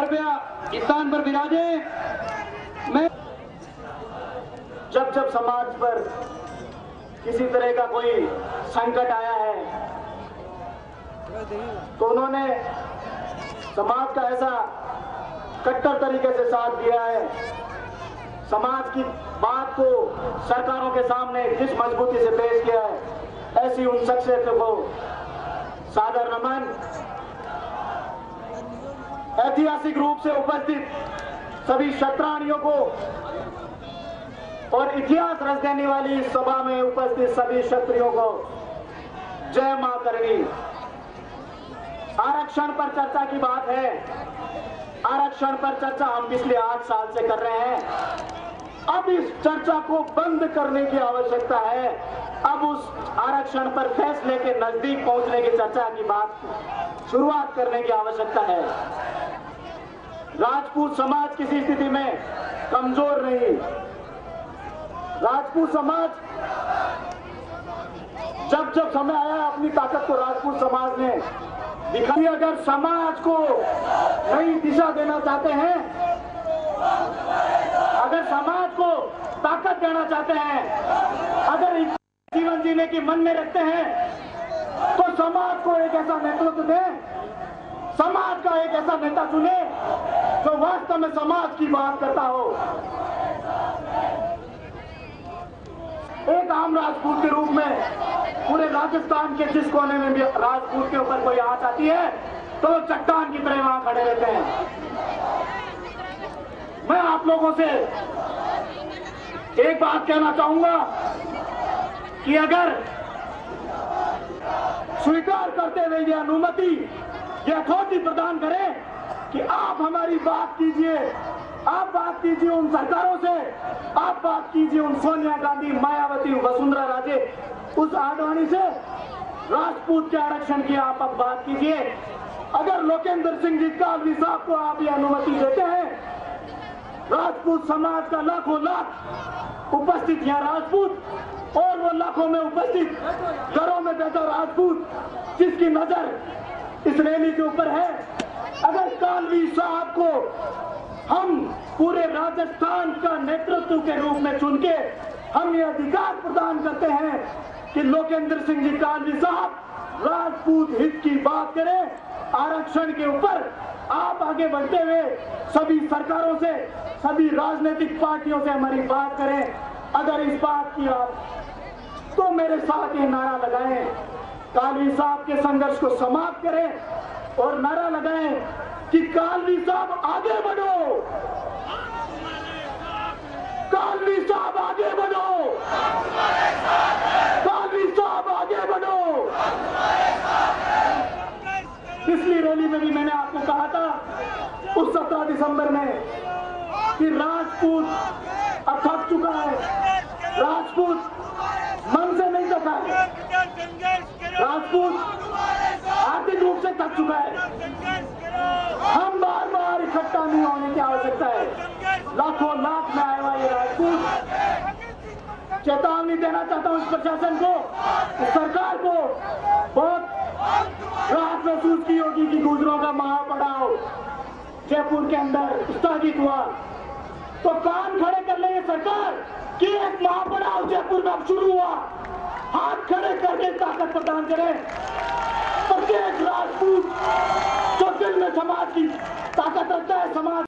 कृपया स्थान पर विराजे। मैं जब समाज पर किसी तरह का कोई संकट आया है तो उन्होंने समाज का ऐसा कट्टर तरीके से साथ दिया है। समाज की बात को सरकारों के सामने जिस मजबूती से पेश किया है, ऐसी उन शख्सियतों को सादर नमन। ऐतिहासिक रूप से उपस्थित सभी क्षत्राणियों को और इतिहास रच देने वाली इस सभा में उपस्थित सभी क्षत्रियों को जय मां करणी। आरक्षण पर चर्चा की बात है। आरक्षण पर चर्चा हम पिछले 8 साल से कर रहे हैं। अब इस चर्चा को बंद करने की आवश्यकता है। अब उस आरक्षण पर फैसले के नजदीक पहुंचने की चर्चा की बात शुरुआत करने की आवश्यकता है। राजपूत समाज किसी स्थिति में कमजोर नहीं। राजपूत समाज जब समय आया अपनी ताकत को राजपूत समाज ने दिखाई। अगर समाज को नई दिशा देना चाहते हैं, अगर समाज को ताकत देना चाहते हैं, अगर जीवन जीने की मन में रखते हैं तो समाज को एक ऐसा नेतृत्व दें, समाज का एक ऐसा नेता चुने जो वास्तव में समाज की बात करता हो। एक आम राजपूत के रूप में पूरे राजस्थान के जिस कोने में भी राजपूत के ऊपर कोई आंच आती है तो वो चट्टान की तरह वहां खड़े रहते हैं। मैं आप लोगों से एक बात कहना चाहूंगा कि अगर स्वीकार करते हुए ये अनुमति, ये अथॉरिटी प्रदान करें कि आप हमारी बात कीजिए, आप बात कीजिए उन सरकारों से, आप बात कीजिए उन सोनिया गांधी, मायावती, वसुंधरा राजे, उस आडवाणी से, राजपूत के आरक्षण की आप अब बात कीजिए। अगर लोकेंद्र सिंह जी कालवी साहब को आप ये अनुमति देते हैं, राजपूत समाज का लाखों लाख उपस्थित यहाँ राजपूत और वो लाखों में उपस्थित घरों में बैठा राजपूत जिसकी नजर इस रैली के ऊपर है, अगर कालवी साहब को हम पूरे राजस्थान का नेतृत्व के रूप में चुन के हम ये अधिकार प्रदान करते हैं कि लोकेंद्र सिंह जी कालवी साहब राजपूत हित की बात करें, आरक्षण के ऊपर आप आगे बढ़ते हुए सभी सरकारों से, सभी राजनीतिक पार्टियों से हमारी बात करें। अगर इस बात की आप तो मेरे साथ ये नारा लगाएं, कालवी साहब के संघर्ष को समाप्त करें और नारा लगाएं कि कालवी साहब आगे बढ़ो, कालवी साहब आगे बढ़ो, कालवी साहब आगे बढ़ो। पिछली रैली में भी मैंने आपको कहा था उस 17 दिसंबर में कि राजपूत अब थक चुका है, राजपूत मन से नहीं थका है, राजपूत आर्थिक रूप से थक चुका है। हम बार बार इकट्ठा नहीं होने की आवश्यकता है। लाखों लाख में आए हुआ ये राजपूत, चेतावनी देना चाहता हूं इस प्रशासन को, इस सरकार को। बहुत राहत महसूस की होगी कि गुजरों का महापड़ाव जयपुर के अंदर स्थगित हुआ, तो कान खड़े कर ले ये सरकार कि एक महापड़ाव जयपुर में अब शुरू हुआ। हाथ खड़े करके ताकत प्रदान करें। प्रत्येक राजपूत जो दिल में समाज की ताकत रखता है, समाज